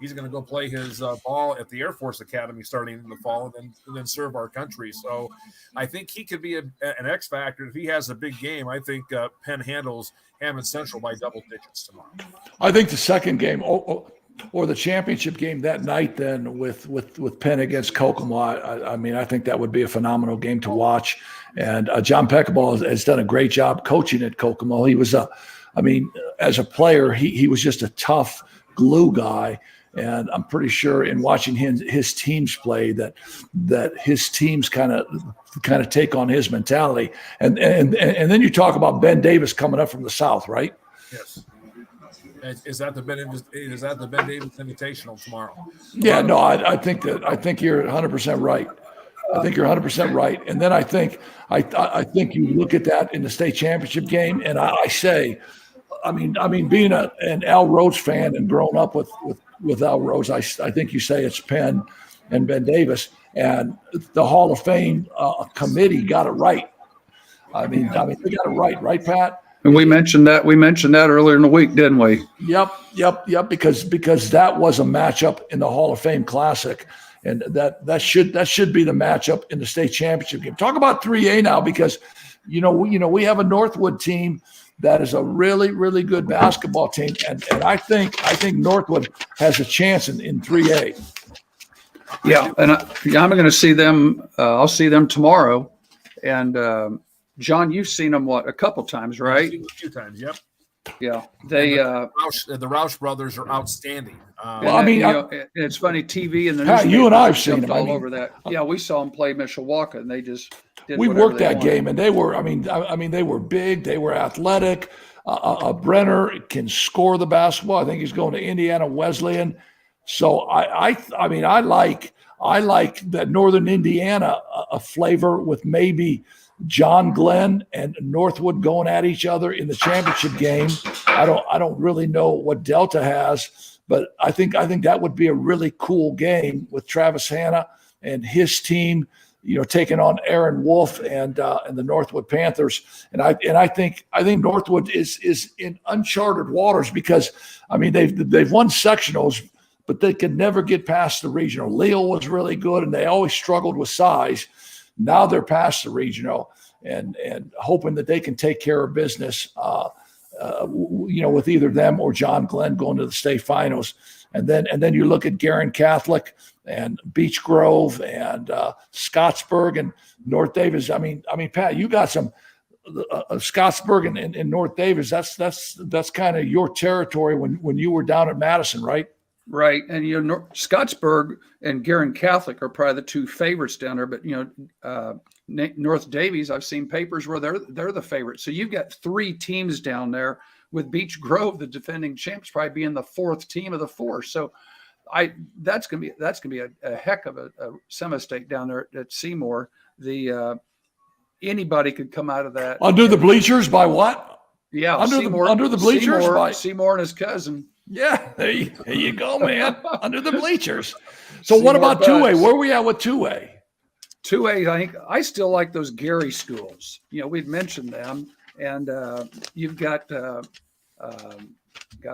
He's going to go play his ball at the Air Force Academy starting in the fall, and then serve our country. So I think he could be an X factor. If he has a big game, I think Penn handles Hammond Central by double digits tomorrow. I think the second game or the championship game that night then with Penn against Kokomo, I think that would be a phenomenal game to watch. And John Peckleball has done a great job coaching at Kokomo. He was as a player, he was just a tough glue guy. And I'm pretty sure in watching his teams play that his teams kind of take on his mentality. And then you talk about Ben Davis coming up from the South, right? Yes. Is that the Ben Davis Invitational tomorrow? Yeah, no, I think you're 100% right. I think you're 100% right. And then I think you look at that in the state championship game, and I say, being an Al Rhodes fan and growing up with Al Rhodes, I think you say it's Penn and Ben Davis, and the Hall of Fame committee got it right. They got it right, Pat? And we mentioned that earlier in the week, didn't we? Yep. Because that was a matchup in the Hall of Fame Classic, and that should be the matchup in the state championship game. Talk about 3A now, because we have a Northwood team that is a really, really good basketball team, and I think Northwood has a chance in 3A. Yeah, and I'm going to see them. I'll see them tomorrow. And John, you've seen them a couple times, right? I've seen them a few times. Yep. Yeah, they the Roush brothers are outstanding. It's funny, TV and the Pat, you and I have seen them all over that. Yeah, we saw them play Mishawaka, and they just did we worked that game, and they were. They were big. They were athletic. Brenner can score the basketball. I think he's going to Indiana Wesleyan. So I like that Northern Indiana a flavor with maybe John Glenn and Northwood going at each other in the championship game. I don't really know what Delta has, but I think that would be a really cool game with Travis Hanna and his team, taking on Aaron Wolf and the Northwood Panthers. And I think Northwood is in uncharted waters, because they've won sectionals, but they could never get past the regional. Leal was really good, and they always struggled with size. Now they're past the regional, and hoping that they can take care of business, with either them or John Glenn going to the state finals. And then you look at Guerin Catholic and Beech Grove and Scottsburg and North Davis. Pat, you got some Scottsburg and North Davis. That's kind of your territory when you were down at Madison, right? Right. And, Scottsburg and Garin Catholic are probably the two favorites down there. But, North Davies, I've seen papers where they're the favorites. So you've got three teams down there, with Beech Grove, the defending champs, probably being the fourth team of the four. So that's gonna be a heck of a semi-state down there at Seymour. Anybody could come out of that under the bleachers by what? Yeah, under the bleachers by Seymour and his cousin. Yeah, there you go, man. Under the bleachers. So what about 2A? Where are we at with 2A? 2A, I still like those Gary schools. We'd mentioned them, and you've got God,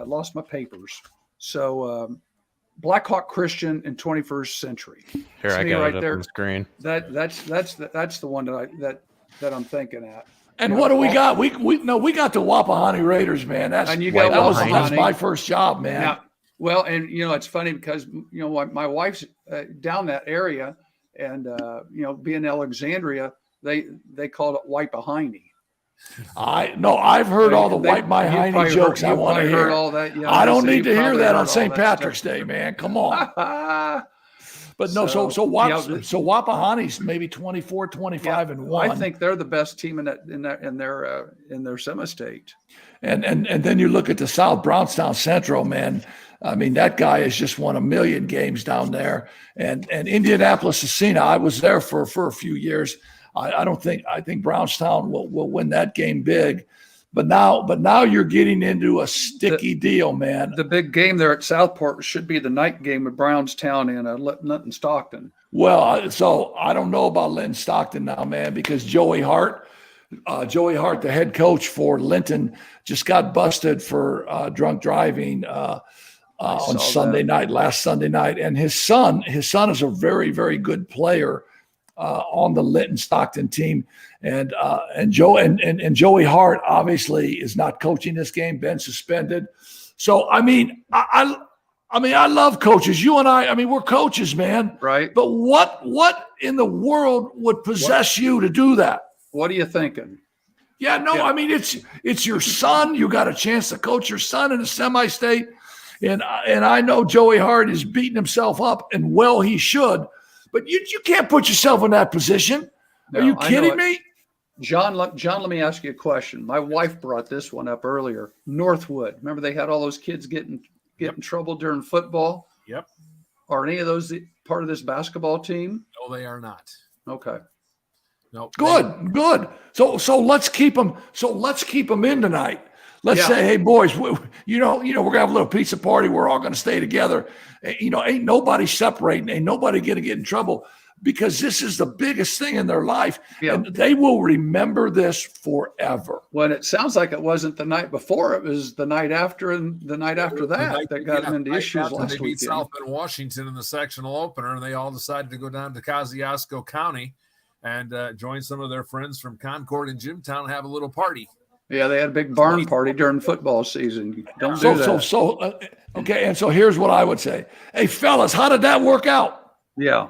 lost my papers. So Blackhawk Christian and 21st Century. Here, I got it up on the screen. That's the one that I'm thinking at. And what do we got? We got the Wapahani Raiders, man. That was my first job, man. Yeah. Well, and it's funny because my wife's down that area, and being Alexandria, they called it Wapahani. I've heard all the Wapahani jokes I want to hear. All that, yeah, I don't need to hear that on St. Patrick's Day, man. Come on. But no, so Wapahani's maybe 24, 25 and 1. I think they're the best team in their semi-state. And then you look at the South Brownstown Central, man. I mean, that guy has just won 1 million games down there. And Indianapolis Scecina, I was there for a few years. I think Brownstown will win that game big. But now you're getting into a sticky deal, man. The big game there at Southport should be the night game with Brownstown and Linton Stockton. Well, so I don't know about Linton Stockton now, man, because Joey Hart, the head coach for Linton, just got busted for drunk driving on last Sunday night. And his son is a very, very good player on the Linton Stockton team. And Joey Hart obviously is not coaching this game, been suspended. So I love coaches. You and I mean, we're coaches, man. Right. But what in the world would possess you to do that? What are you thinking? Yeah, no, yeah. I mean, it's your son. You got a chance to coach your son in a semi-state. And I know Joey Hart is beating himself up, and well, he should. But you can't put yourself in that position. No, are you kidding me? John, let me ask you a question. My wife brought this one up earlier. Northwood. Remember they had all those kids get in trouble during football? Yep. Are any of those part of this basketball team? No, they are not. Okay. No. Good. So let's keep them. So let's keep them in tonight. Let's say, hey boys, we're gonna have a little pizza party. We're all gonna stay together. Ain't nobody separating. Ain't nobody gonna get in trouble, because this is the biggest thing in their life. Yeah. And they will remember this forever. Well, it sounds like it wasn't the night before. It was the night after and the night after that got them into issues last week. They beat South Bend, Washington in the sectional opener, and they all decided to go down to Kosciuszko County and join some of their friends from Concord and Jimtown and have a little party. Yeah, they had a big barn party during football season. Don't do that. Okay, and so here's what I would say. Hey, fellas, how did that work out? Yeah.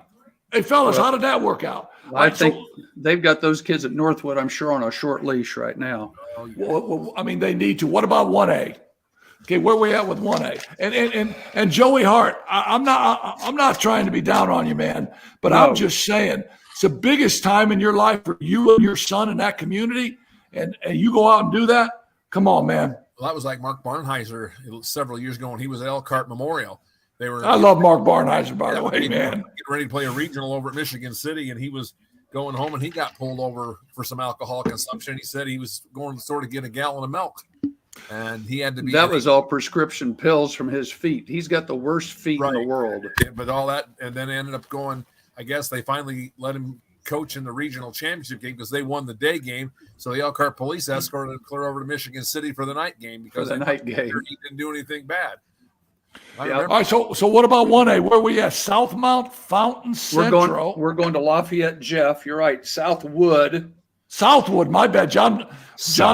Hey, fellas, how did that work out? I think they've got those kids at Northwood, I'm sure, on a short leash right now. Well, I mean, they need to. What about 1A? Okay, where are we at with 1A? And Joey Hart, I'm not trying to be down on you, man, but no. I'm just saying it's the biggest time in your life for you and your son in that community, and you go out and do that. Come on, man. Well, that was like Mark Barnheiser several years ago when he was at Elkhart Memorial. I love Mark Barnheiser, by the way, man. Getting ready to play a regional over at Michigan City, and he was going home, and he got pulled over for some alcohol consumption. He said he was going to the store to get a gallon of milk, and he had to be. That was all prescription pills from his feet. He's got the worst feet in the world. Yeah, but all that, and then ended up going. I guess they finally let him coach in the regional championship game because they won the day game. So the Elkhart police escorted him clear over to Michigan City for the night game because he didn't do anything bad. Yeah. All right, so what about 1A? Where are we at? Southmount, Fountain Central. We're going to Lafayette, Jeff. You're right. Southwood, my bad. John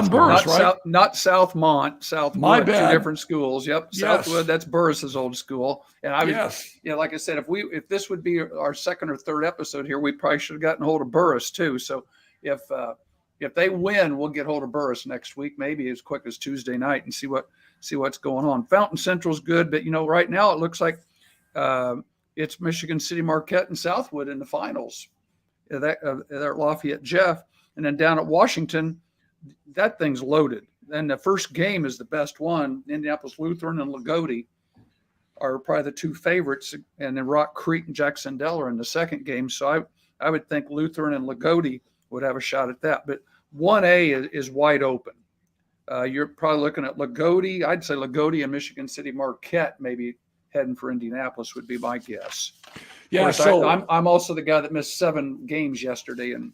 Burris, right? Not Southmont. Southwood. My bad. Two different schools. Yep. Yes. Southwood. That's Burris's old school. And I was, like I said, if this would be our second or third episode here, we probably should have gotten hold of Burris too. So if they win, we'll get hold of Burris next week, maybe as quick as Tuesday night, and see what see what's going on. Fountain Central's good, but right now it looks like it's Michigan City Marquette and Southwood in the finals. They're at Lafayette Jeff, and then down at Washington, that thing's loaded. And the first game is the best one. Indianapolis Lutheran and Lagodi are probably the two favorites, and then Rock Creek and Jack-Sandell are in the second game. So I would think Lutheran and Lagodi would have a shot at that. But 1A is wide open. You're probably looking at Lagodi. I'd say Lagodi and Michigan City Marquette maybe heading for Indianapolis would be my guess. Yeah, course, so I'm also the guy that missed 7 games yesterday and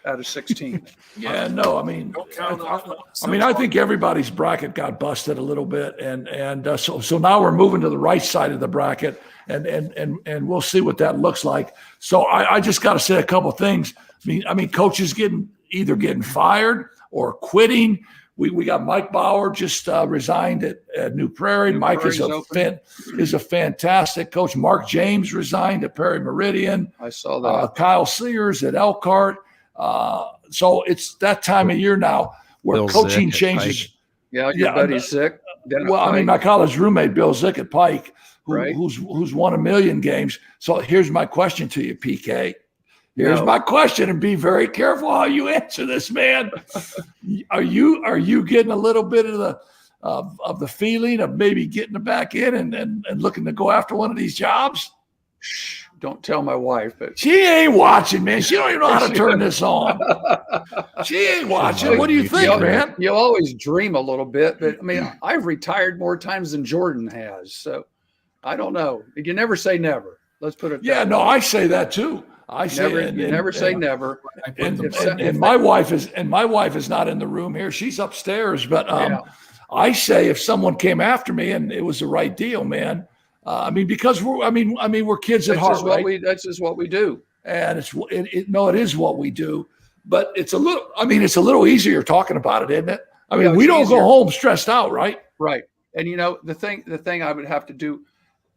out of 16. yeah, no, I mean, I think everybody's bracket got busted a little bit, and so now we're moving to the right side of the bracket, and we'll see what that looks like. So I just got to say a couple things. I mean, coaches either getting fired or quitting. We got Mike Bauer just resigned at New Prairie. Mike is a fantastic coach. Mark James resigned at Perry Meridian. I saw that. Kyle Sears at Elkhart. So it's that time of year now where Bill coaching Zick changes. Your buddy's sick. Well, I mean, my college roommate Bill Zick at Pike, Right. who's won 1 million games. So here's my question to you, PK. Here's my question, and be very careful how you answer this, man. Are you getting a little bit of the feeling of maybe getting back in and looking to go after one of these jobs? Shh, don't tell my wife. But She ain't watching, man. She don't even know how to turn this on. She ain't watching. What do you think, man? You always dream a little bit, but I mean, I've retired more times than Jordan has. So I don't know. You never say never. Let's put it. Yeah, no, I say that too. I say never say never. And my wife is not in the room here. She's upstairs. But I say if someone came after me and it was the right deal, man. I mean, because we're kids at heart, right? That's just what we do. And it is what we do. But it's a little easier talking about it, isn't it? I mean, we don't go home stressed out, right? Right. And the thing I would have to do,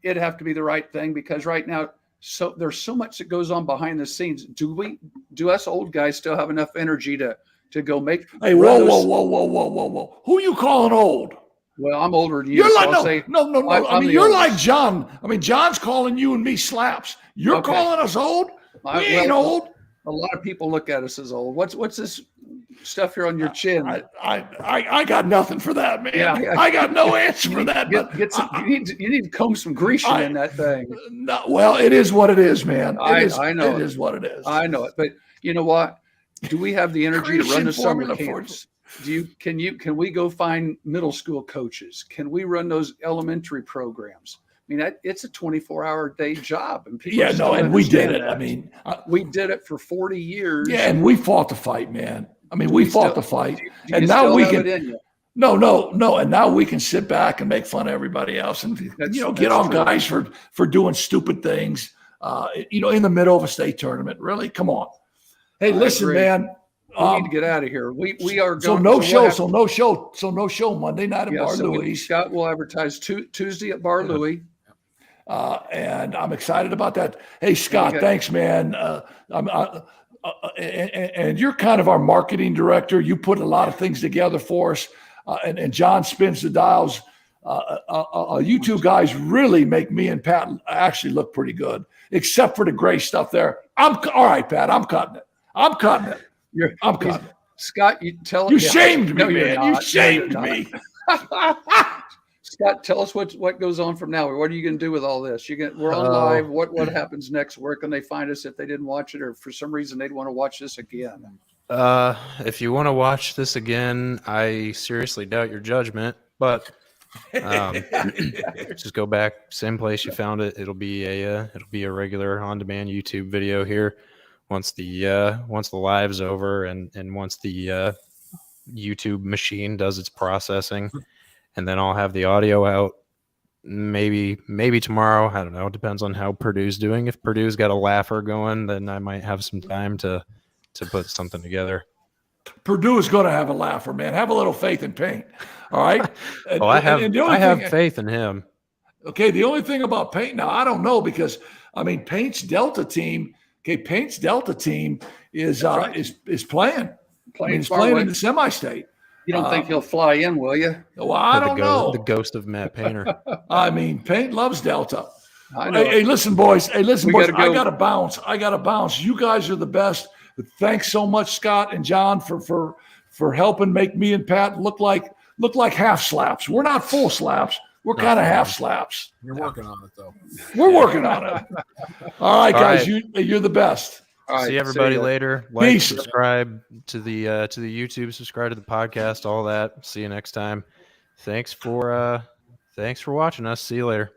it'd have to be the right thing, because right now, so there's so much that goes on behind the scenes. Do us old guys still have enough energy to go make? Hey, whoa! Who you calling old? Well, I'm older than you. You're like no. I mean, you're like John. I mean, John's calling you and me slaps. You're calling us old. We ain't old. A lot of people look at us as old. What's this stuff here on your chin? I got nothing for that, man. Yeah. I got no answer for that. You need to comb some Grecian in that thing. No, well, it is what it is, man. I know it is what it is. I know it, but you know what? Do we have the energy to run the summer camps? Can we go find middle school coaches? Can we run those elementary programs? I mean, it's a 24-hour day job, and people. And we did it. That. I mean, we did it for 40 years. Yeah, and we fought the fight, man. I mean, we fought the fight, and now we can. No, and now we can sit back and make fun of everybody else, and get on guys for doing stupid things. In the middle of a state tournament. Really, come on. Hey, listen, man. We need to get out of here. We are going. So no show Monday night at Bar Louie. Scott will advertise Tuesday at Bar Louie. And I'm excited about that. Hey, Scott, thanks, man. And you're kind of our marketing director. You put a lot of things together for us, and John spins the dials. You two guys really make me and Pat actually look pretty good, except for the gray stuff there. All right, Pat. I'm cutting it. I'm cutting it. Scott, you tell you shamed me, man. You shamed me. Scott, tell us what goes on from now. What are you going to do with all this? We're on live. What happens next? Where can they find us if they didn't watch it, or for some reason they'd want to watch this again? If you want to watch this again, I seriously doubt your judgment, but just go back, same place you found it. It'll be a regular on-demand YouTube video here once the live's over and once the YouTube machine does its processing. And then I'll have the audio out maybe tomorrow. I don't know. It depends on how Purdue's doing. If Purdue's got a laugher going, then I might have some time to put something together. Purdue is going to have a laugher, man. Have a little faith in Paint. All right. Well, I have faith in him. Okay. The only thing about Paint now, I don't know, because I mean, Paint's Delta team is playing. He's playing in the semi-state. You don't think he'll fly in, will you? Well, I don't know. The ghost of Matt Painter. I mean, Paint loves Delta. I know. Hey, listen, boys. Hey, listen, We boys. gotta go. I gotta bounce. You guys are the best. Thanks so much, Scott and John, for helping make me and Pat look like half slaps. We're not full slaps. We're kind of half slaps. You're working on it, though. We're working on it. All right, guys. right. You're the best. All right, See everybody ya. later. Like, Peace. subscribe to the YouTube, subscribe to the podcast, all that. See you next time. Thanks for watching us. See you later.